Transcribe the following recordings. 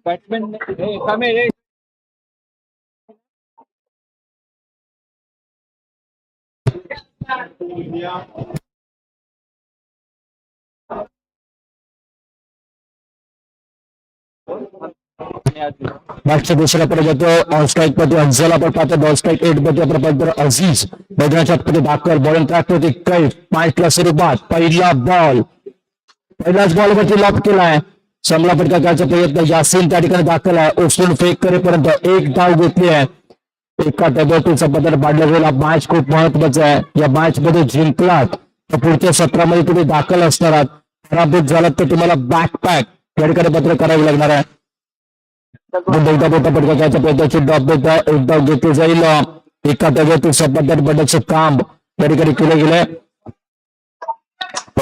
Batsman कमी रे. मागच्या दुसऱ्या कडे जातो ऑन स्ट्राईक मध्ये अंजला पण पाहतो बॉल स्ट्राईक 8 मध्ये आपण पाहतो अझीज मैदानाच्या मध्ये दाखल बॉलिंग ट्रॅक होती कैफ 5 ला सुरुवात पहिला बॉल पहिल्याच बॉलवरती लॉक केलाय चांगला फटका करायचा प्रयत्न यासीन त्या ठिकाणी दाखल आहे उचलून फेक करेपर्यंत एक धाव घेतली आहे एका डबलटीचा बदल पाडला गेला मॅच खूप महत्वाचा आहे या मॅच मध्ये जिंकलात तर पुढच्या सत्रामध्ये तुम्ही दाखल असणार आहात पराभूत झालात तर तुम्हाला बॅकपॅक या ठिकाणी पत्र करावे लागणार आहे एकदा मोठा फटका करायचा प्रयत्नाची डाव एक धाव घेतली जाईल एका डबलटी सबंधात बंडाचं काम या ठिकाणी केलं गेलंय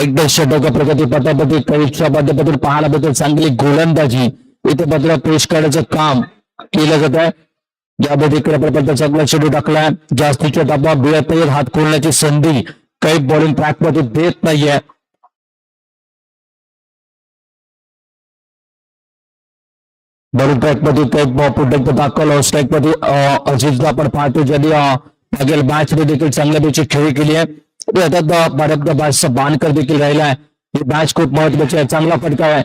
एकदम षटक प्रगती पथापती कैफच्या माध्यमातून पाहायला मिळते चांगली गोलंदाजी इथे मात्र पेश करण्याचं काम केलं जात आहे यामध्ये आपण चांगला शेड्यू टाकलाय जास्तीच्या दबाव मिळत नाही हात खोलण्याची संधी काही बॉलिंग ट्रॅक मध्ये देत नाहीये बॉलिंग ट्रॅक मध्ये काही पुढे दाखल स्ट्राईक मध्ये अजिजला आपण पाहतो ज्यांनी मागील मॅच मध्ये देखील चांगल्या पैकी खेळी केली आहे बऱ्याचदा मॅचचा बाणकर देखील राहिला आहे ही मॅच खूप महत्वाची आहे चांगला फटका आहे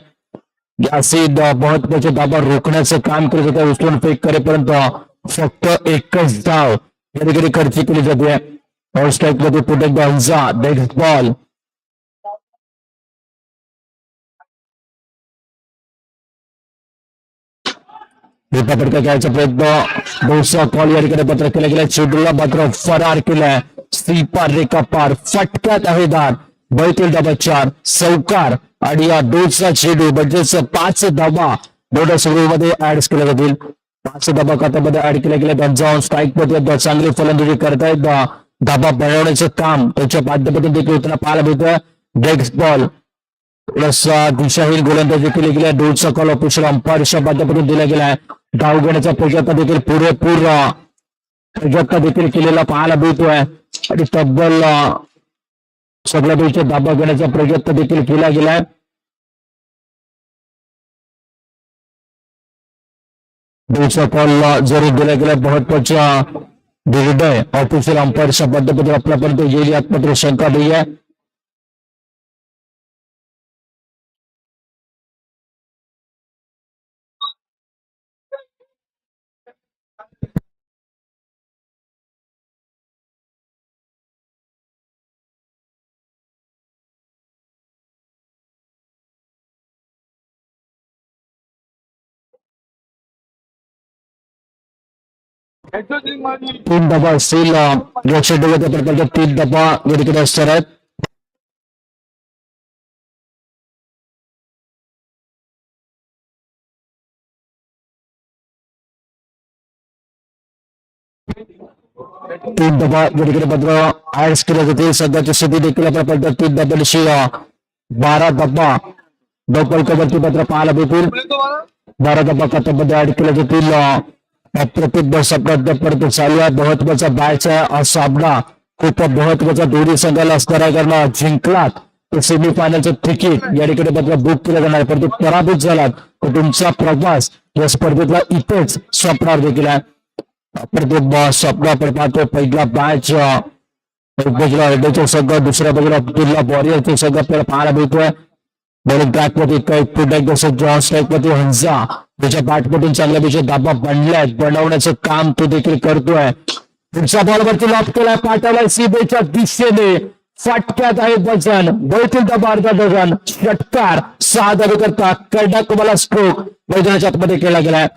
यासीद महत्वाचे दाबा रोखण्याचं काम करत होते उचलून फेक करेपर्यंत फक्त एकच धाव या ठिकाणी खर्च केली जाते ऑन स्ट्राईक मध्ये पुढे नेक्स्ट बॉल फटका घ्यायचा प्रयत्न दुसरा कॉल या ठिकाणी पत्र केला गेला चेंडूला मात्र फरार केलाय स्वीपर रेखा पार फटक्यात दावेदार बैतील धाबा 4 चौकार आणि या दोनचा चेंडू म्हणजेच 5 धाबा बोनस ओव्हरमध्ये ऍड केल्या जातील 5 धाबा खात्यामध्ये ऍड केल्या गेल्या त्यांचा स्ट्राईक मध्ये चांगली फलंदाजी करतायत धाबा बनवण्याचं काम त्यांच्या माध्यमातून देखील त्यांना पाहायला मिळतं नेक्स्ट बॉल थोडासा दिशाहीन गोलंदाजी केली गेली आहे दोनचा कॉल ऑफिशियल अंपायरच्या माध्यमातून दिला गेलाय धाव घेण्याचा प्रयत्न देखील पुरेपूर प्रयत्न देखील केलेला पाहायला मिळतोय आणि तब्बल सगळ्या पैकी धाबा घेण्याचा प्रयत्न देखील केला गेलाय दोनचा कॉल जरूर दिला गेला महत्वाच्या निर्णय ऑफिशियल अंपायरच्या माध्यमातून आपल्यापर्यंत येईल यात मात्र शंका नाही आहे तीन डबा असतील लक्ष ठेवत प्रकारच्या 3 डबा या ठिकाणी असणार आहेत तीन डबा या ठिकाणी मात्र ऍड केले जातील सध्याची स्थिती देखील आपण 3 डब्याशी 12 डबा डबलवरती मात्र पाहायला भेटतील 12 डबा खात्यामध्ये ऍड केले जातील प्रत्येक बस पर्यंत चालू आहे महत्वाचा मॅच आहे हा सामना खूप महत्वाचा दोन्ही संघाला असणार आहे कारण जिंकलात तर सेमीफायनलचं तिकीट या ठिकाणी मात्र बुक केलं जाणार परंतु पराभूत झालात तर तुमचा प्रवास या स्पर्धेतला इथेच संपणार देखील आहे प्रत्येक स्वप्न आपण पाहतो पहिला मॅच एक बाजूला हरडेचा संघ दुसऱ्या बाजूला अब्दुल्ला वॉरियरचा संघ आपल्याला पाहायला मिळतोय बॉलिंग ट्रॅक मध्ये काही पुढे जॉन स्ट्राईक मध्ये हंजा त्याच्या बॅटमधून चांगल्या पैकी दाबा बनवण्याचं काम तो देखील करतोय पुढच्या बॉलवरती लॉक केलाय पाठवलाय सीबेच्या दिशेने फटक्यात आहे वजन बैठील दाबा अर्धा डझन षटकार 6 धावे करता कडक मला स्ट्रोक मैदानाच्या आतमध्ये केला गेलाय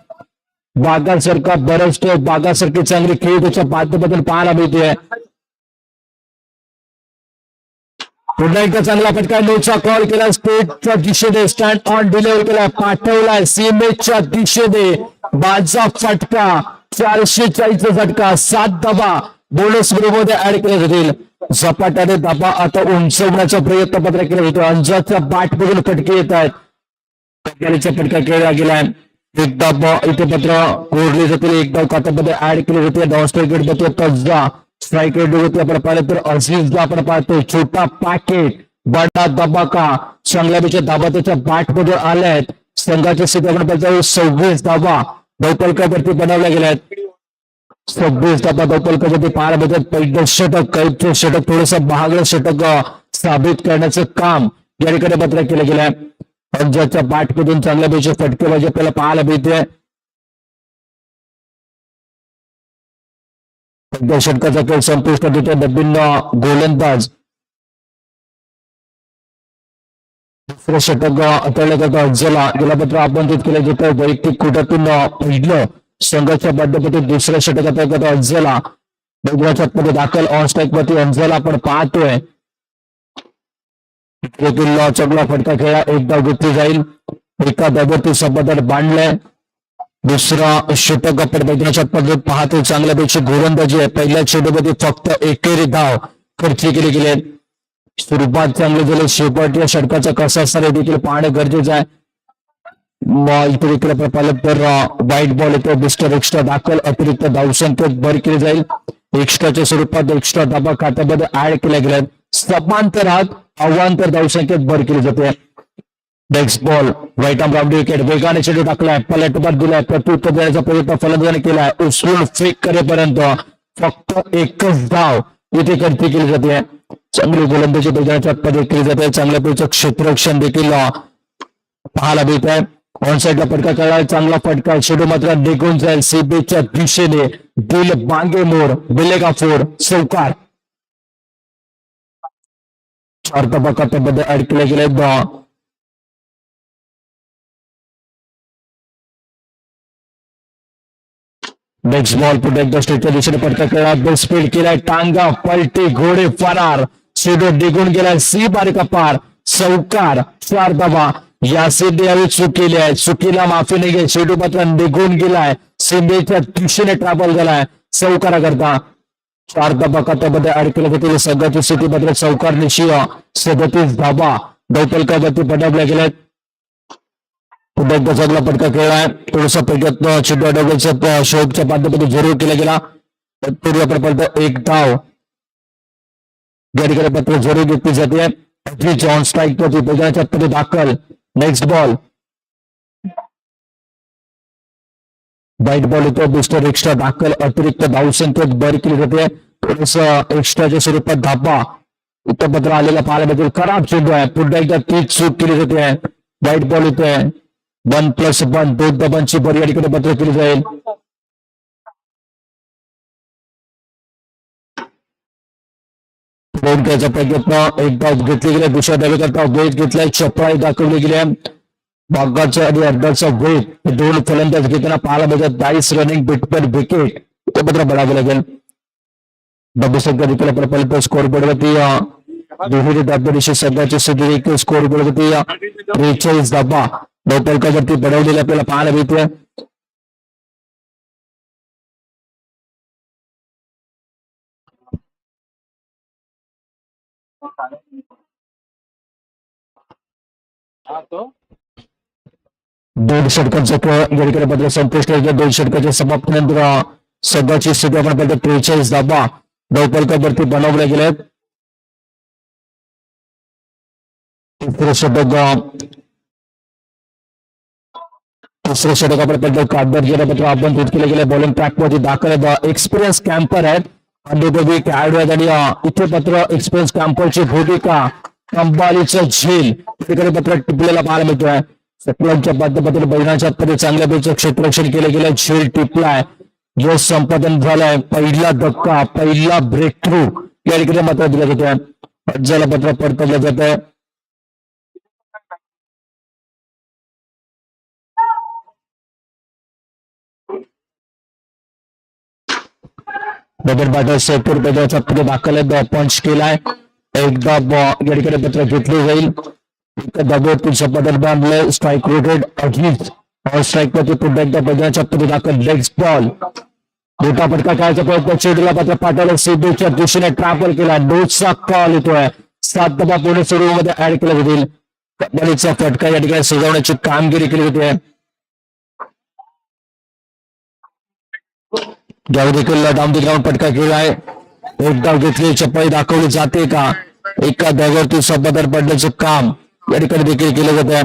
बागासारखा बरंच बागासारखी चांगली खेळ त्याच्या माध्यमातून पाहायला मिळते पुन्हा एकदा चांगला फटका नोचा कॉल केला स्टेटच्या दिशेने स्टँड ऑन डिलिव्हर केला पाठवलाय सीमेच्या दिशेने बाजा फटका 440 झटका 7 धाबा बोनस मध्ये ऍड केले जातील झपाट्याने धाबा आता उंचवण्याचा प्रयत्न मात्र केला जातो अंजाच्या बॅटमधून फटके येत आहेत फटका केला गेलाय एक धाबा इथे मात्र कोरले जातील एक धाव खात्यामध्ये ऍड केले होते मध्ये तज्जा स्ट्राईक रेट होती आपण पाहिलं तर अझीजला आपण पाहतो छोटा पॅकेट बडा दबाका चांगल्या पैकी धाबा त्याच्या बॅट मध्ये आले आहेत संघाच्या स्थिती आपण पाहतो 26 धावा धावफलकावरती बनवल्या गेल्या आहेत. 26 धावा धावफलकावरती पाहायला भेटत. पहिलं षटक कैफचं षटक थोडंसं महागडं षटक साबित करण्याचं काम या ठिकाणी पत्र केलं गेलं आहे. ज्याच्या पाठमधून चांगल्या पैकी फटकेबाजी आपल्याला पाहायला मिळते. षटकाचा खेळ संपुष्टात येतो. नवीन गोलंदाज दुसरं षटक हाताळलं जातं अफजलला. गेला पत्र आमंत्रित केलं जातं. वैयक्तिक कुटातून पहिलं संघाच्या माध्यमातून दुसरं षटक हाताळलं जातं अफजलला. मैदानाच्या मध्ये दाखल ऑन स्ट्राईक वरती अफजल आपण पाहतोय. चांगला फटका खेळा. एक धाव घेतली जाईल. एका धावेवरती समाधान बांधलंय. दुसरा षटक आपण मैदानाच्या मध्ये पाहतो. चांगल्यापेक्षा गोलंदाजी आहे. पहिल्या चेंडूमध्ये फक्त एकेरी धाव खर्च केली गेली. सुरुवात चांगली झाली. शेवट या षटकाचा कसा असणार हे देखील पाहणं गरजेचं आहे. इथे देखील आपण पाहिलं तर व्हाईट बॉल येतो. मिस्टर एक्स्ट्रा दाखल. अतिरिक्त धावसंख्या भर केली जाईल. एक्स्ट्राच्या स्वरूपात एक्स्ट्रा धाबा खात्यामध्ये ऍड केल्या गेल्या. समांतरात अवांतर धावसंख्येत भर केली जाते. Next ball right arm round wicket. वेगाने चेंडू टाकलाय. पलटवार दिलाय. प्रत्युत्तर देण्याचा प्रयत्न फलंदाजाने केलाय. उचलून फेक करेपर्यंत फक्त एकच धाव इथे खर्ची केली जाते. चांगली गोलंदाजी मैदानाच्या मध्ये केली जाते. चांगल्या पैकी क्षेत्ररक्षण देखील पाहायला मिळत आहे. ऑन साईडला फटका खेळला. चांगला फटका. चेंडू मात्र निघून जाईल सीबीच्या दिशेने. दिल बांगे मोर बिलेगा फोर चौकार. 4 धावा खात्यामध्ये ऍड केले गेले. नेक्स्ट बॉल पुढे एकदा स्ट्रेटच्या दिशेने फटका खेळला. बेस स्पीड केलाय. टांगा पलटी घोडे फरार. चेंडू निघून गेलाय. सी बारीका पार चौकार. 4 धावा. या सिंधे चूक केली आहे. चुकीला माफी नाही घे. चेंडू मात्र निघून गेलाय. सिंधेच्या दिशेने ट्रॅव्हल गेलाय चौकारा करता. 4 धावा खात्यामध्ये ऍड केले जातील. संघाची स्थिती मात्र चौकार निश्चित. 37 धावा धावफलकावरती बनवल्या गेल्यात. पुढे एकदा चांगला फटका खेळलाय. थोडासा प्रयत्न चेंडू अडवण्याचा शेवटच्या माध्यमातून जरूर केला गेला. तत्पूर्वी आपण पाहतो एक धाव या ठिकाणी पत्र जरूर घेतली जाते. ऑन स्ट्राईक वरती मैदानाच्या मध्ये दाखल. नेक्स्ट बॉल व्हाईट बॉल येतो. मिस्टर एक्स्ट्रा दाखल. अतिरिक्त धावसंख्येत भर केली जाते. थोडस एक्स्ट्राच्या स्वरूपात धाबा इथं पत्र आलेला पाहायला मिळतील. खराब चेंडू आहे. पुन्हा एकदा तीच चूक केली जाते. व्हाईट बॉल येतोय. 1+1 2 धावांची भर या ठिकाणी पत्र केली जाईल. घ्यायचा प्रयत्न. एक धाव घेतली गेली. दुसऱ्या धावेकरता वेग घेतलाय. चपळाई दाखवली गेली आहे. भागाचा आणि अर्धाचा वेग दोन फलंदाज घेताना पाहायला मिळतात. 22 रनिंग बिटवीन विकेट ते पत्र बघावं लागेल. डबुसंख्या देखील आपण पाहिलं स्कोर बोर्डवरती दुहेरी धाब्यादिशी संघाची स्थिती देखील स्कोर बोर्डवरती 43 धाबा धावफलकावरती बनवलेले आपल्याला पाहायला मिळते. दोन षटकांचा खेळ या ठिकाणी पत्र संपुष्ट. 2 षटकाच्या समाप्तीनंतर संघाची स्थिती आपण पाहतो 43 धाबा धावफलकावरती बनवल्या गेल्या. तिसरं षटक आपण पाहतो कागदार पत्र आमंत्रित केले गेले. बॉलिंग ट्रॅकवरती दाखल आहेत. एक्सपिरियन्स कॅम्पर आहेत. अनुभवी खेळाडू आहेत आणि इथे पत्र एक्सपिरियन्स कॅम्परची भूमिका कंबालीचं झेल तिकडे पत्र टिपलेला पाहायला मिळतोय. सटलांच्या माध्यमातून मैदानाच्या मध्ये चांगल्या पैकी क्षेत्ररक्षण केलं गेलं. झेल टिपलाय. जो संपादन झालाय. पहिला धक्का. पहिला ब्रेक थ्रू या ठिकाणी मात्र दिलं जातोय. अफजलला पत्र परतवलं जात आहे. बदल बॅटर सेपूर मैदानाच्या मध्ये दाखल आहे. पंच केलाय. एकदा या ठिकाणी पत्र घेतले जाईल. धाब्यावरती संपादन बांधलंय. Strike rotated against on strike वरती पुन्हा एकदा मैदानाच्या मध्ये दाखल. लेग्स बॉल मोठा फटका खेळायचा प्रयत्न. चेंडूला पत्र पाठवलं. सीबीच्या दिशेने ट्रॅव्हल केला. नोटचा कॉल येतोय. 7 धाबा पुणे सुरूमध्ये ऍड केल्या जातील. कमालीचा फटका या ठिकाणी सजवण्याची कामगिरी केली होती. ज्यावेळी देखील डाऊन द ग्राउंड फटका खेळलाय. एक धाव घेतली. चपळी दाखवली जाते का. एका धाव्यावरती संपादन पडण्याचं काम या ठिकाणी देखील केलं जात आहे.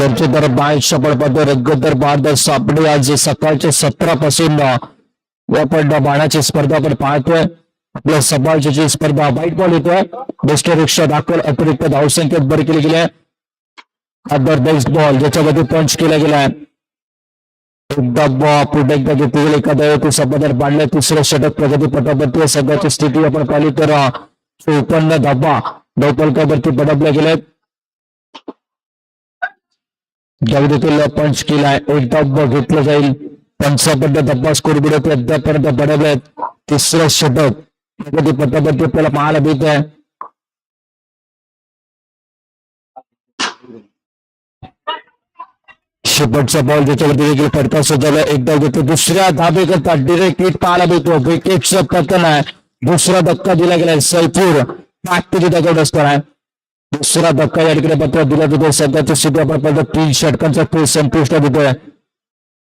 दर्जेदार बाय शपळपत्र रगतदार बाद सापडे आज सकाळच्या 17 पासून आपण बाणाची स्पर्धा आपण पाहतोय. आपल्या सभाची स्पर्धा वाईट बॉल येतोय. बेस्ट रिक्षा दाखल अतिरिक्त धावसंख्येत बरी केली गेली आहे. अदर बेस्ट बॉल ज्याच्यामध्ये पंच केला गेलाय. एकदा पुढे एकदा घेतली गेली एखाद्या सभादार बांधलं. तिसरं षटक प्रगती पटापट्टी सध्याची स्थिती आपण पाहिली तर 54 धाबा धावफलकावरती बडबले गेले. ज्यावेळी देखील पंच केलाय. एक धाब घेतलं जाईल. 55 धाबा स्कोर बिडत अद्यापर्यंत बडबले. तिसरं षटक प्रगती पटापट्टी आपल्याला पाहायला मिळत आहे. शेपटचा बॉल ज्याच्यावरती देखील फटका सुधारला. एकदा घेतो दुसऱ्या धाबेकरता डिरेक्ट हिट पाहायला मिळतो. विकेटचं पतन आहे. दुसरा धक्का दिला गेलाय. सैफूर पाठची दगड असणार आहे. दुसरा धक्का या ठिकाणी पत्र दिला जातो. सध्याची स्थिती आपण पाहतो 3 षटकांचा खेळ संपुष्ट देतोय.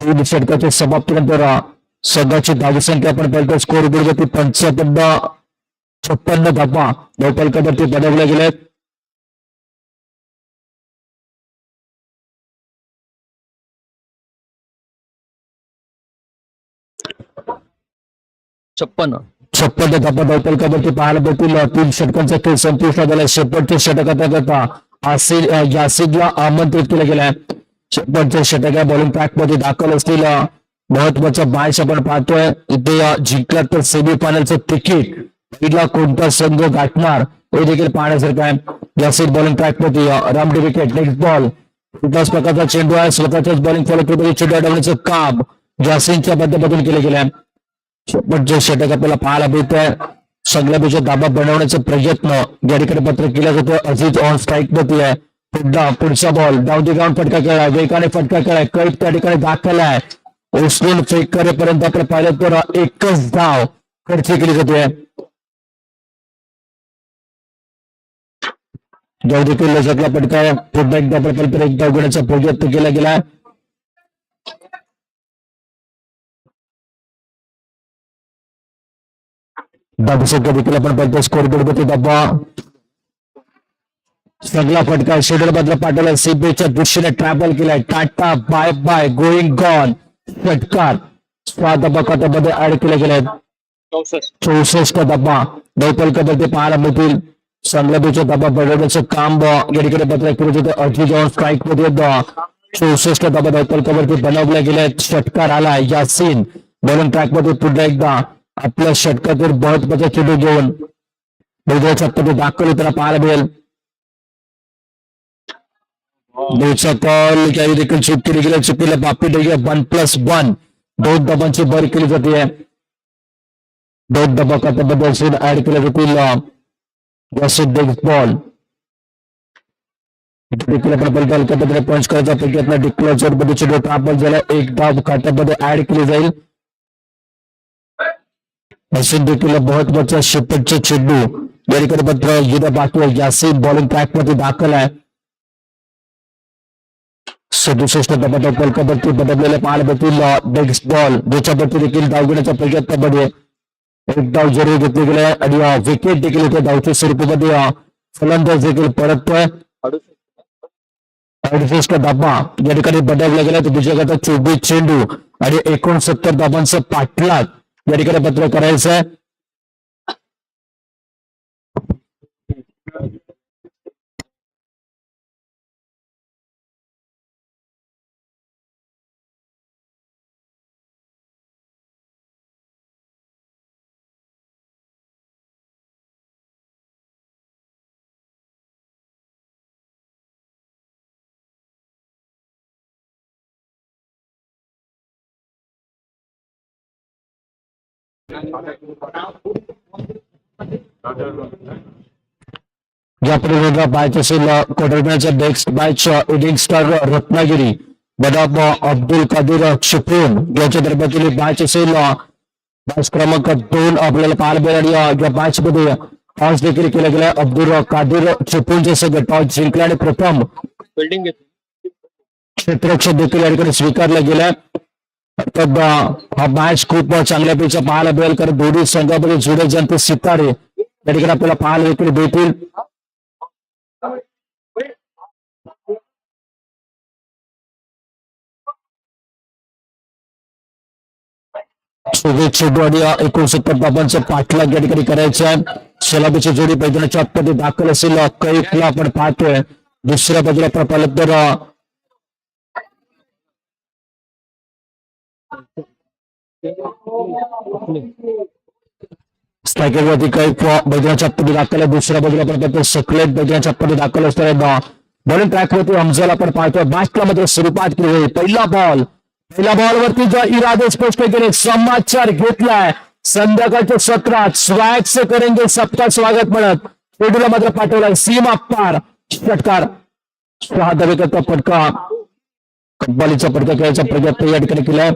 3 षटकाच्या समाप्तीनंतर सध्याची धावसंख्या आपण पाहतो स्कोर बोर्डवरती 56 धाबा धावफलकावरती बदलले गेलेत. छप्पन्न धाबा धावफलकावरती पाहायला भेटतील. 3 षटकांचा खेळ संपुष्ट झाला. शेपटच्या षटकाकरता यासिदला आमंत्रित केलं गेलंय. शेपटच्या षटक या बॉलिंग ट्रॅक मध्ये दाखल असतील. महत्वाचा बायस आपण पाहतोय. इथे जिंकला तर सेमीफायनलचं तिकीट पहिला कोणता संघ गाठणार हे देखील पाहण्यासारखं आहे. यासिद बॉलिंग ट्रॅक मध्ये रामडी विकेट. नेक्स्ट बॉल कुठल्याच प्रकारचा चेंडू आहे. स्वतःच्याच बॉलिंग फॉलो चेंडू अडवण्याचं काम यासिनच्या माध्यमातून केलं गेलंय. शेपटचे षटक आपल्याला पाहायला मिळत आहे. संघापेक्षा दाबा बनवण्याचा प्रयत्न या ठिकाणी पत्र केला जातो. अजित ऑन स्ट्राईक मध्ये आहे. पुढचा बॉल डाऊन दी ग्राउंड फटका खेळाय. वेगाने फटका खेळाय. कैफ त्या ठिकाणी दाखल आहे. उचलून फेक करेपर्यंत आपण पाहिलं तर एकच धाव खर्च केली जाते. जाऊ देखील लचकला फटका आहे. पुन्हा एकदा प्रकल्प एक धाव घेण्याचा प्रयत्न केला गेला. धावसंख्या देखील आपण पाहतो स्कोर बोर्डवरती धाबा सगळा फटका शेड्यूल बदला पाठवला. सीबीच्या दृष्टीने ट्रॅव्हल केलाय. Tata bye bye going gone षटकार 6 धाबा खात्यामध्ये ऍड केले गेले. 64 धाबा धावफलकावरती पाहायला मिळतील. संघाचा धाबा बनवण्याचं काम या ठिकाणी पत्र केलं जातं. अजित ऑन स्ट्राईक मध्ये 64 धाबा धावफलकावरती बनवल्या गेल्या. षटकार आला. यासिन बॉलिंग ट्रॅक मध्ये पुन्हा एकदा आपल्या षटकातून महत्वाचा चेंडू घेऊन वेगळ्या छप्पमध्ये दाखल होताना पाहायला मिळेल. कॉल त्यावेळी देखील चूक केली गेली. चुकीला बापी डेगे 1+1 2 धाबांची भर केली जाते. 2 धाबा खात्यामध्ये असून ऍड केल्या जातील. बॉल देखील आपण पंच करायचा प्रयत्न डिक्लेअर जोड मध्ये चेंडू ट्रॅपल झाला. 1 धाब खात्यामध्ये ऍड केली जाईल. असून देखील महत्वाचा शेपटचा चेंडू या ठिकाणी पत्र येणं बाकी आहे. यासिन बॉलिंग ट्रॅक मध्ये दाखल आहे. 67 धाबा धावफलकावरती बदललेले पाहायला भेटतील. नेक्स्ट बॉल ज्याच्यावरती देखील धाव घेण्याचा प्रयत्नामध्ये एक धाव जरूर घेतली गेली आहे आणि विकेट देखील इथे धावच्या स्वरूपामध्ये फलंदाज देखील परततोय. 68 धाबा या ठिकाणी बदलला गेला. तर दुसऱ्या गटात 24 चेंडू आणि 69 धाबांचं पाठलाग या ठिकाणी पत्र करायचं आहे. या प्रतियोगिता बॅच असेल क्वार्टरफायनलच्या next match inning star Ratnagiri बनाम अब्दुल कादिर चिपळूण यांच्या दरम्यानची मॅच असेल. मॅच क्रमांक 2 आपल्याला पाहायला मिळेल. या मॅच मध्ये टॉस देखील केला गेला. अब्दुल कादिर चिपळूणचे संघ टॉस जिंकला आणि प्रथम बिल्डिंग क्षेत्ररक्षण देखील या ठिकाणी स्वीकारला गेला. अर्थात हा मॅच खूप चांगल्यापेक्षा पाहायला मिळेल कारण दोन्ही संघामध्ये जुळे जनते सितारे या ठिकाणी आपल्याला पाहायला देखील भेटतील. चेंडू आणि 69 धाबांचा पाठलाग या ठिकाणी करायचा आहे. सलामीची जोडी मैदानाच्या आतमध्ये दाखल असेल कैफला आपण पाहतोय. दुसऱ्या बाजूला आपण पाहिलं तर स्ट्रायकरवरती कैफ मैदानाच्या आतमध्ये दाखल आहे. दुसऱ्या बाजूला आपण पाहतोय सकलेट मैदानाच्या आतमध्ये दाखल असताना बॉलिंग ट्रॅकवरती हमजाला आपण पाहतोय. बॅटला मात्र सुरुवात केली. पहिला बॉलवरती जो इरादे स्पष्ट केले, समाचार घेतलाय. संध्याकाळच्या सत्रात स्वॅग से करेंगे सबका स्वागत म्हणत चेंडूला मात्र पाठवलाय सीमा पार. षटकार 6 धावे करता फटका. कब्बालीचा फटका खेळायचा प्रयत्न या ठिकाणी केलाय.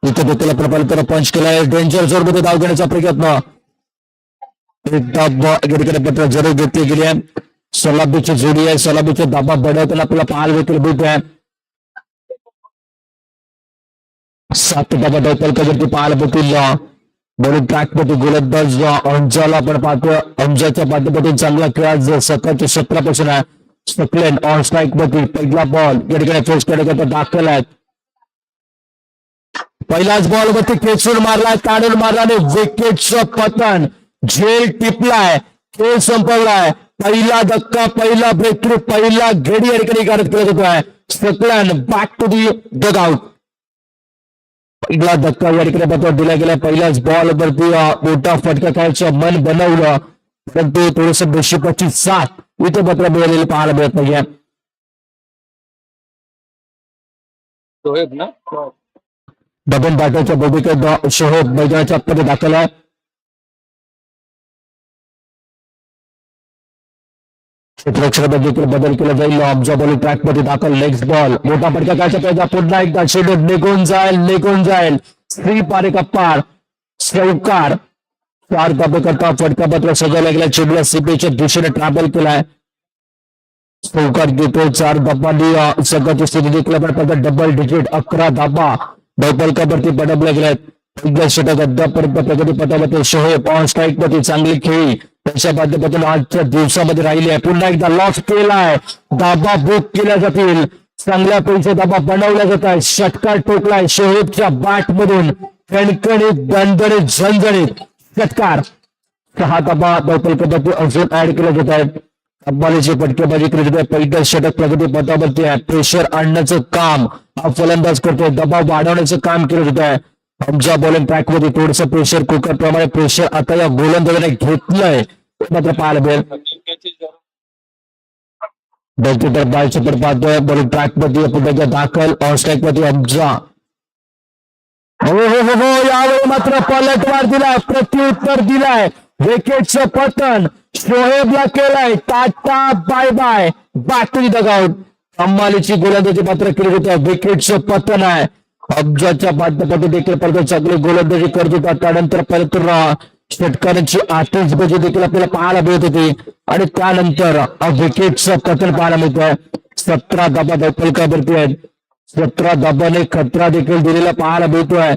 इथं देखील आपण पाहिलं तर पंच केलाय. डेंजर झोन मध्ये धाव घेण्याचा प्रयत्न. एक धाब या ठिकाणी पत्र जरूर घेतली गेली आहे. सलाबीची जोडी आहे. सलाबीचे धाबा बढवताना आपल्याला पाहायला देखील मिळत आहे. 7 धाबा धावपलकावरती पाहायला भेटतील. बॉलिंग ट्रॅकवरती गोलंदाज अंजाला आपण पाहतोय. अंजाच्या माध्यमातून चांगला खेळ सकाळच्या 17 पासून आहे. सकलेन ऑन स्ट्राईक वरती पहिला बॉल या ठिकाणी फेस करण्याकरता दाखल आहेत. पहिलाच बॉल वरती खेचून मारलाय, ताणून मारल्याने विकेटचं पतन. झेल टिपलाय, खेळ संपवलाय. पहिला धक्का, पहिला ब्रेक थ्रू, पहिला घेडी या ठिकाणी करत केला जातोय. Saqlain back to the dugout. पहिला धक्का या ठिकाणी पत्र दिला गेला. पहिल्याच बॉल वरती मोठा फटका खेळायचं मन बनवलं, परंतु थोडस नशिबाची साथ इथं पत्र मिळालेलं पाहायला मिळत नाहीये. शोएब ना डबन बॅटरच्या भूमिकेत शोएब मैदानाच्या आतमध्ये दाखल आहे. क्षेत्ररक्षणात देखील बदल केला जाईल. आमच्या बॉलिंग ट्रॅकमध्ये दाखल. नेक्स्ट बॉल मोठा फटका खेळायचा पाहिजे. पुन्हा एकदा चेंडू निघून जाईल. श्री पारेका पार. चौकार 4 धाबे करता फटका पत्र सजवला गेला. चेंडूला सीपीच्या दिशेने ट्रॅव्हल केलाय. चौकार घेतो. 4 धाबांनी सगळ्याची स्थिती देखील आपण डबल डिजिट 11 धाबा धावपलकावरती बडबल्या गेल्यात. पहिल्या षटक अद्यापर्यंत प्रगती पथावरती शोएब ऑन स्ट्राईक मध्ये चांगली खेळी त्यांच्या माध्यमातून आजच्या दिवसामध्ये राहिली आहे. पुन्हा एकदा लॉस केलाय. धाबा बुक केल्या जातील. चांगल्या पैसे धाबा बनवल्या जात आहे. षटकार ठोकलाय शोएबच्या बॅट मधून. कणकणीत दणदणीत झणझणीत षटकार. 6 धाबा धावपलकावरती अजून ऍड केल्या जात आहेत. कब्बालीची फटकेबाजी केली जाते. पहिलं षटक प्रगती पथावरती आहे. प्रेशर आणण्याचं काम हा फलंदाज करतोय. दबाव वाढवण्याचं काम केलं जात आहे. आमच्या बॉलिंग ट्रॅकमध्ये थोडस प्रेशर कुकर प्रमाणे प्रेशर आता या गोलंदाजाने घेतलंय मात्र पाहायला मिळेल. तर बायचं पण पाहतोय. बॉलिंग ट्रॅक मध्ये पुढे दाखल. ऑन स्ट्राईक मध्ये आमचा हो यावेळी मात्र पलटवार दिलाय. प्रत्युत्तर दिलाय. विकेटचं पतन शोएबला केलंय. Tata bye bye. Back to the dugout. कमालीची गोलंदाजी मात्र केली होती. विकेटचं पतन आहे. अब्जाच्या माध्यमातून देखील परत चांगली गोलंदाजी करत होता. त्यानंतर परत षटकारांची आतिषबाजी देखील आपल्याला पाहायला मिळत होती आणि त्यानंतर विकेटचं पतन पाहायला मिळतंय. 17 धाबा धावपलकावरती आहेत. 17 धाबाने खतरा देखील दिलेला पाहायला मिळतोय.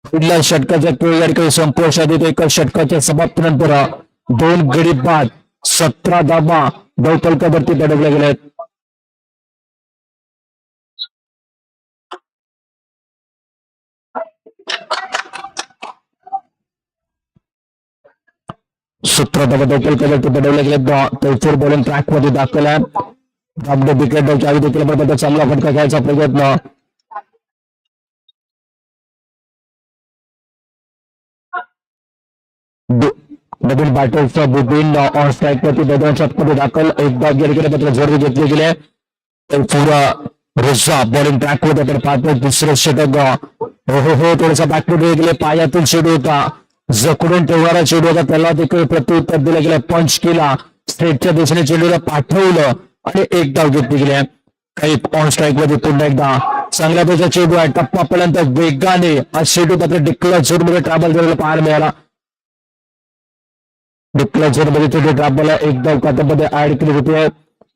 पुढल्या षटकाचा खेळ या ठिकाणी संपुष्टात येतो. एका षटकाच्या समाप्तीनंतर 2 गडी बाद 17 धाबा धावपलकावरती बडवल्या गेल्या आहेत. 17 धाबा धावपलकावरती बडवल्या गेल्या. तैफूर बॉलिंग ट्रॅक मध्ये दाखल आहे. दाबडे विकेट देखील चांगला फटका खेळायचा प्रयत्न. नवीन बॅटर्सचा बुबिन ऑन स्ट्राईक वरती मैदानाच्या आतमध्ये दाखल. एकदा गेले जोर घेतले गेले. पुरा रिझा बॉलिंग ट्रॅक मध्ये आपण पाहतो. दुसरं षटक हो थोडासा बॅकवर्ड गेले. पायातून चेंडू होता. जकडून ठेवणारा चेंडू होता. त्याला देखील प्रत्युत्तर दिलं गेलं. पंच केला. स्ट्रेटच्या दिशेने चेंडूला पाठवलं आणि एक धाव घेतली गेली. काही ऑन स्ट्राईक मध्ये पुन्हा एकदा चांगल्या पैसा चेंडू आहे. टप्पापर्यंत वेगाने हा चेंडू मात्र डिक्लेअर झोन मध्ये ट्रॅव्हल झालेला पाहायला मिळाला. डिक्लेअर झोन मध्ये चेंडू ट्रॅव्हल एक धाव खात्यामध्ये ऍड केली होती.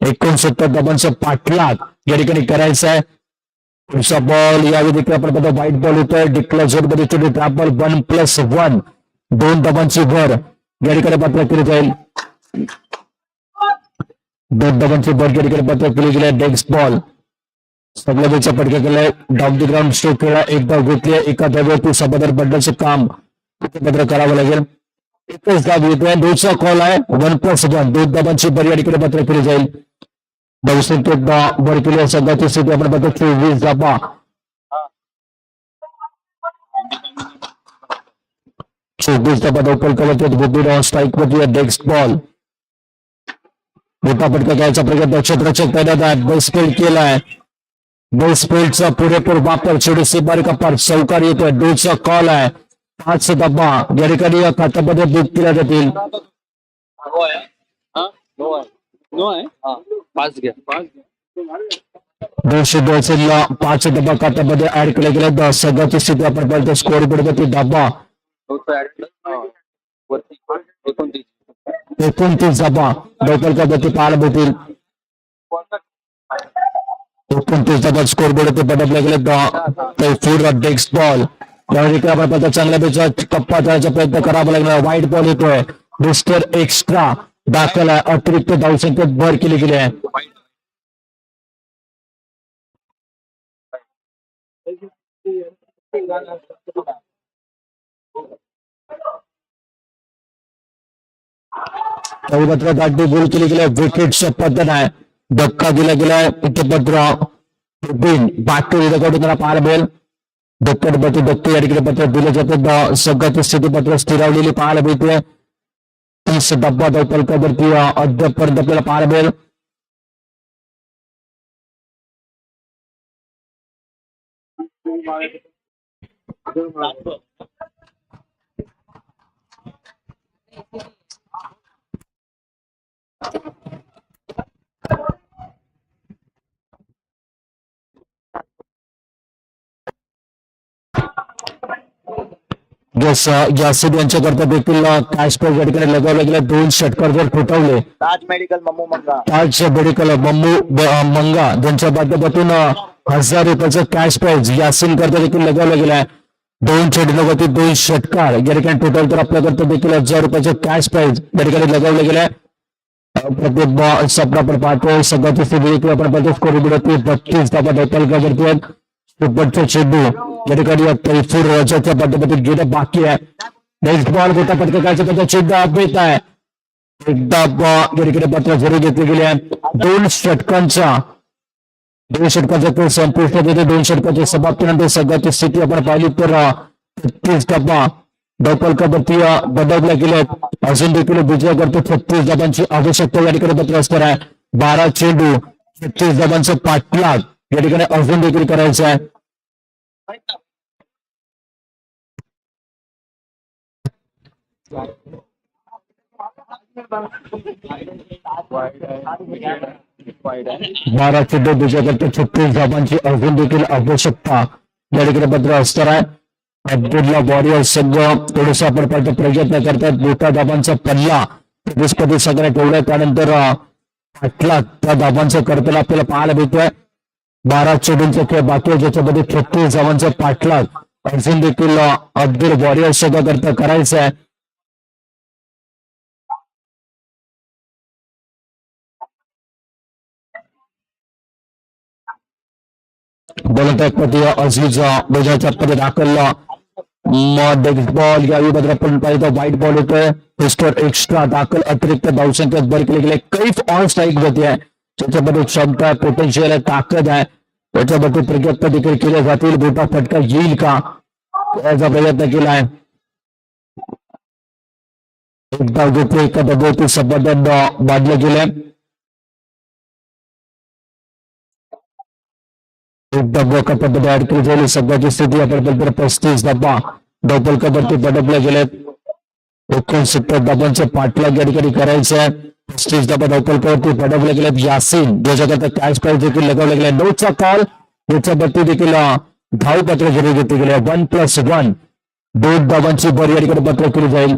69 धाबांचा पाठलाग या ठिकाणी करायचा आहे. पुढचा बॉल यावेळी देखील आपण बघा व्हाईट बॉल होतोय. डिक्लेअर झोन मध्ये चेंडू ट्रॅव्हल 1+1 2 धाबांची भर या ठिकाणी पात्र केली जाईल. 2 धाबांची भर या ठिकाणी पात्र केली गेली. नेक्स्ट बॉल सगळ्याचा फटका केलाय. डाऊन द ग्राउंड स्ट्रोक केला. एक धाव घेतली. एका धाव्यावरती समाधान पडण्याचं काम पत्र करावं लागेल. एकच धाव घेतोय. दोनचा कॉल आहे. 1+1 दोन धावांची बरी अडीकडे पत्र केली जाईल. धावसंख्येत वर केली संघाची स्थिती आपण बघतो 24 धावा. 24 धावा धावपल करत बुद्धी स्ट्राईक मध्ये नेक्स्ट बॉल. मोठा फटका घ्यायचा प्रयत्न क्षेत्ररक्षक तैनात आहे. बेस फील्ड केलाय. बेस फील्डचा पुरेपूर वापर चेडू सीमारी कपार चौकार येतोय. दोनचा कॉल आहे. 5 धावा या ठिकाणी या खात्यामध्ये बुक केल्या जातील. दोनशे 5 धावा खात्यामध्ये ऍड केल्या गेल्या. संघाची स्थिती आपण पाहिजे स्कोर बोर्डवरती धावा 29 धावा धावपलकावरती पाहायला मिळतील. 29 धावा स्कोर बोर्डवरती बदलल्या गेले. नेक्स्ट बॉल आपण चांगल्या बेचा कप्पा जायचा प्रयत्न करावा लागला. वाईट बॉल येतोय. मिस्टर एक्स्ट्रा दाखल आहे. अतिरिक्त धावसंख्येत भर केली गेली आहे. दाटी गोल केली गेली. विकेटच्या पद्धत आहे. धक्का दिला गेलाय. पत्र बाटू कडून त्याला पाहायला मिळेल. धक्क्यावरती धक्के या ठिकाणी पत्र दिले जाते. संघाची स्थितीपत्र स्थिरावलेली पाहायला मिळते. 30 धावा धावपलकावरती अद्यापपर्यंत आपल्याला पाहायला मिळेल. यासिद यांच्याकरता देखील कॅश प्राइज या ठिकाणी लगावले गेले. 2 षटकार जर ठोठावले. ताज मेडिकल मम्मू मंगा ज्यांच्या माध्यमातून 1000 रुपयाचं कॅश प्राइज यासिन करता देखील लगावलं गेलं आहे. 2 चेंडूवरती 2 षटकार या ठिकाणी टोटल तर आपल्याकरता देखील 1000 रुपयाचं कॅश प्राइज या ठिकाणी लगावलं गेलं आहे. प्रत्येक सप्रा आपण पाहतोय. संघाची स्थिती आपण पाहतो स्कोर बोर्डवरती 32 धावा धावपलकावरती आहेत. सुपरचा चेंडू या ठिकाणी तैफूर राजाच्या माध्यमातून गेलं बाकी आहे. नेक्स्ट बॉल गोटा पटकायचा त्याचा चेंडू अपडेट आहे. एकदा या ठिकाणी पत्र जरूर घेतले गेले आहे. 2 षटकांचा खेळ संपुष्टात येते. 2 षटकांच्या समाप्तीनंतर संघाची स्थिती आपण पाहिली तर 33 धावा धावपलकावरती बदलल्या गेल्यात. अजून देखील विजय करतो 36 धावांची आवश्यकता या ठिकाणी पत्र असणार आहे. 12 चेंडू 36 धावांचं पाठलाग या ठिकाणी अजून देखील करायचं आहे. बारा चेंडू विजय करतो 36 धावांची अजून देखील आवश्यकता या ठिकाणी पत्र असणार आहे. अब्दुल्ला वॉरियर्स संघ थोडस आपण पाहतो प्रयत्न करतात. मोठ्या धावांचा पल्ला प्रतिस्पर्धी संघाने ठेवलाय. त्यानंतर पाठलाग त्या धावांचा करताना आपल्याला पाहायला मिळतोय. 12 चेंडूंचा खेळ बाकी आहे ज्याच्यामध्ये 36 धावांचा पाठलाग अजून देखील अब्दुल वॉरियर्स संघाकरता करायचा आहे. गोलंदाजपती अझीज बेजाच्या मध्ये दाखल. बॉल यावेळी बद्दल आपण पाहिजे व्हाईट बॉल येतोय. मिस्टर एक्स्ट्रा दाखल. अतिरिक्त धावसंख्येत भर केले गेले. कैफ ऑन स्ट्राईक मध्ये आहे ज्याच्यामध्ये क्षमता आहे, पोटेन्शियल आहे, ताकद आहे. त्याच्यामध्ये प्रयत्न देखील केले जातील. मोठा फटका येईल का याचा प्रयत्न केला आहे. एकदा घेतले एका धावेवरती संबंधन बांधले गेले. एकदा पद्धती ऍड केली जाईल. सगळ्याची स्थिती आपण 35 धावा धावपलकावरती बदलल्या गेलेत. 69 धावांचं पाठलाग या ठिकाणी करायचं आहे. 35 धावा धावपलकावरती बदलल्या गेल्यात. यासिन ज्याच्याकरता कॅश प्राइज देखील लगावले गेले. 9चा कॉल याच्यावरती देखील धावपत्र जरूर घेतले गेले. 1+1 2 धावांची भर या ठिकाणी पत्र केली जाईल.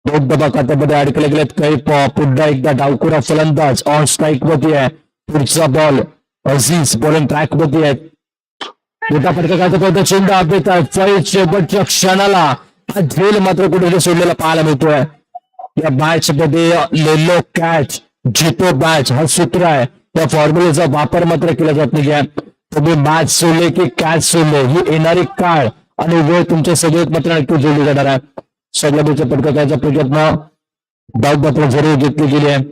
2 धावा खात्यामध्ये ऍड केले गेलेत. काही पुन्हा एकदा डावखुरा फलंदाज ऑन स्ट्राईक मध्ये आहे. पुढचा बॉल अझीज बॉलिंग ट्रॅक मध्ये आहेत. मोठा फटका चेंडू अपडेट आहे. फैज शेवटच्या क्षणाला हा झेल मात्र कुठे सोडलेला पाहायला मिळतोय. या मॅच मध्ये लेलो कॅच जितो बॅच हा सूत्र आहे. त्या फॉर्म्युलेचा वापर मात्र केला जात नाही. तुम्ही मॅच सोडले की कॅच सोडले ही येणारी काळ आणि वेळ तुमच्या सगळ्यात मात्र नक्की जोडली जाणार आहे. सगळ्याच्या पटकाचा प्रयत्न धावपत्र जरूर घेतली गेली आहे.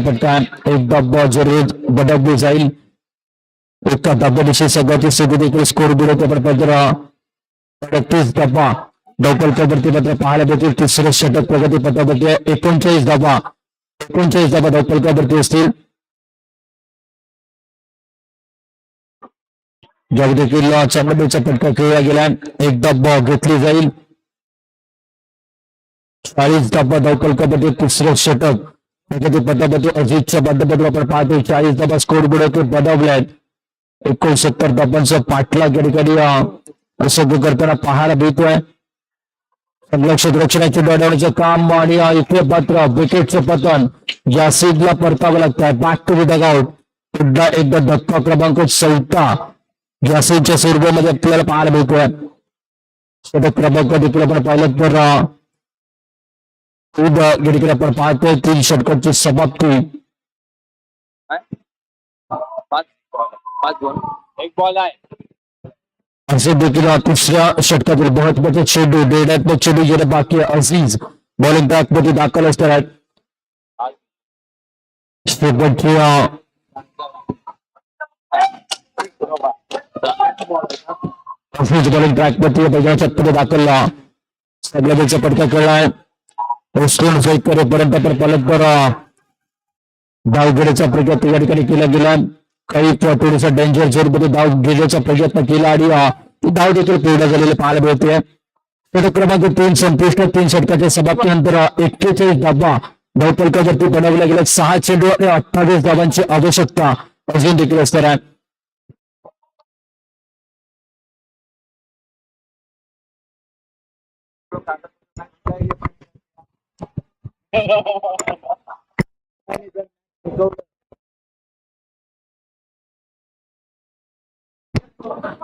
पटका एकदा बॉल जरूर बदलली जाईल. एका धाब्याविषयी सगळ्याची स्थिती देखील स्कोर बोर्ड पत्र 38 धाबा धावपल प्रगतीपत्र पाहायला भेटेल. तिसरे षटक प्रगतीपत्रावरती 39 धाबा धावपलकावरती असतील. ज्यावर देखील चांगल्याचा पटका खेळला गेला. एकदा बॉल घेतली जाईल. 40 धाबा धावपलकावरती तिसरे षटक प्रगतीपत्रावरती अजितच्या बाध्यपत्र आपण पाहतो. 40 धाबा स्कोर बोर्ड बदलले आहेत. 69 धाबांचा पाठलाग या ठिकाणी सगळं करताना पाहायला भेटतोय. लक्ष रक्षणाचे दडवण्याचं काम आणि इथे पात्र विकेटचं पतन यासिदला परतावं लागत आहे. Back to the dugout. पुन्हा एकदा धक्का क्रमांक 14 यासिदच्या स्वरूपामध्ये आपल्याला पाहायला भेटतोय. षटक क्रमांक देखील आपण पाहिलं तर आपण पाहतोय 3 षटकांची समाप्ती. 5 बॉल 1 बॉल आहे. असे देखील तिसऱ्या षटकातील महत्वाचे चेंडू देण्यात्मक चेंडू जेणे बाकी अझीज बॉलिंग ट्रॅक मध्ये दाखल असणार आहेत. अझीज बॉलिंग ट्रॅक मध्ये षटकामध्ये दाखल सगळ्याचा पटका खेळलाय. करेपर्यंत तर परत धावगेडीचा प्रयत्न या ठिकाणी केला गेला. काही थोडासा डेंजर झोन मध्ये धाव घेण्याचा प्रयत्न केला आणि धाव देखील पूर्ण झालेले पाहायला मिळते. षटक क्रमांक 3 संपुष्ट. 3 षटकाच्या समाप्तीनंतर 41 धाबा धावपलकावरती बनवल्या गेल्या. 6 चेंडू आणि 28 धावांची आवश्यकता अजून देखील असणार आहे.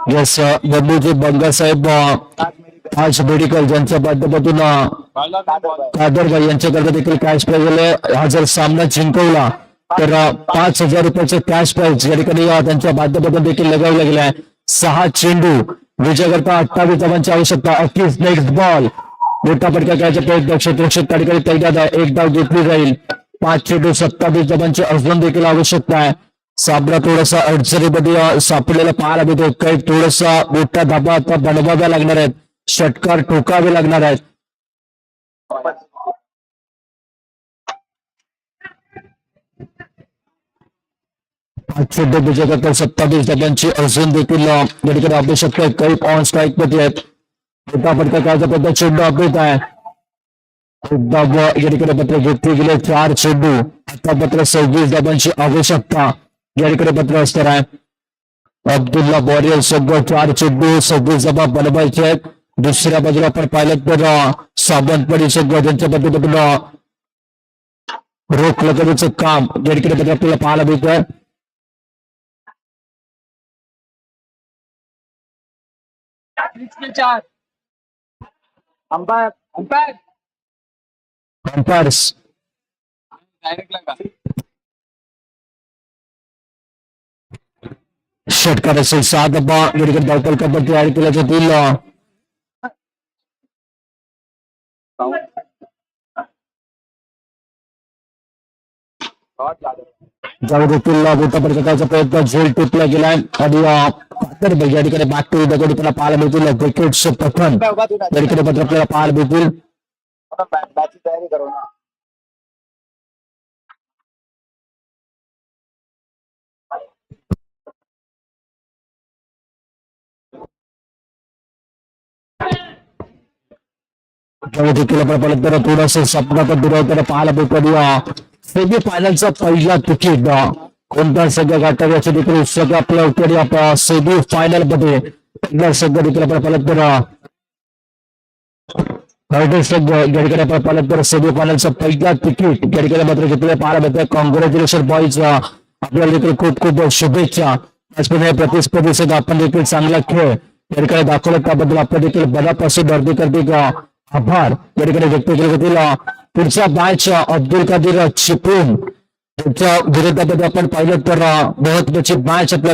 यस बबलूजी बंगासाहेब आज मेडिकल ज्यांच्या माध्यमातून कादरभाई यांच्याकडे देखील कॅश प्राईज हा जर सामना जिंकवला तर 5,000 रुपयाचे कॅश प्राईज या ठिकाणी त्यांच्या माध्यमातून देखील लगावला गेला आहे. 6 चेंडू विजय करता 28 धावांची आवश्यकता. 21 नेक्स्ट बॉल मोठा फटका खेळायचा प्रयत्न क्षेत्ररक्षक त्या ठिकाणी तैनात आहे. 1 धाव घेतली जाईल. 5 चेंडू 27 धावांची अजून देखील आवश्यकता आहे. सामना थोडासा अडचणीमध्ये सापडलेला पाहायला मिळतो. काही थोडासा मोठा धाबा आता बनवाव्या लागणार आहेत. षटकार ठोकावे लागणार आहेत. विजय करता 27 धाबांची अजून देखील या ठिकाणी आवश्यकता आहे. काही ऑन स्ट्राईक मध्ये आहेत. मोठा फटका खेळायचा प्रयत्न चेंडू अपडेट आहे. या ठिकाणी पत्र घेतले गेले. 4 चेंडू आता पत्र 26 धाबांची आवश्यकता या ठिकाणी पत्र असणार आहे. अब्दुल्ला बॉरियल सगळं 4 चेंडू 26 धाबा बनवायचे आहेत. दुसऱ्या बाजूला आपण पाहिलं तर सावंतवाडी सगळं त्यांच्या पद्धतीतून रोख लगेचं काम या ठिकाणी पत्र आपल्याला पाहायला मिळतंय. अंपायर्स षटकार असेल 6 धाबा या ठिकाणी धावपलकावरती ऍड केल्या जातील. ज्यावर देखील मोठा फटका प्रयत्न झेल टिपला गेलाय आणि या ठिकाणी बॅक टू दगड त्याला पाहायला मिळतील. विकेटचं पतन या ठिकाणी पत्र आपल्याला पाहायला मिळतील. तयारी करो ना. देखील आपण पाहिलं तर थोडंसं सपनात दुरावताना पाहायला मिळतो. सेमी फायनलचा पहिला तिकीट कोणत्या संघ गाठावे याचे देखील सगळं आपल्या सेमी फायनल मध्ये पहिला संघ देखील आपण पाहिलं तर संघ या ठिकाणी आपण पाहिलं तर सेमी फायनलचा पहिला तिकीट या ठिकाणी मात्र घेतलेलं पाहायला मिळतं. कॉंग्रॅच्युलेशन बॉईज, आपल्याला देखील खूप खूप शुभेच्छा. त्याचप्रमाणे प्रतिस्पर्धी संघ आपण देखील चांगला खेळ या ठिकाणी दाखवला त्याबद्दल आपण देखील मनापासून हार्दिक आभार या ठिकाणी व्यक्त केले जातील. पुढचा मॅच अब्दुल कादीर चिपळूण त्यांच्या विरोधामध्ये आपण पाहिलं तर महत्वाची मॅच आपल्या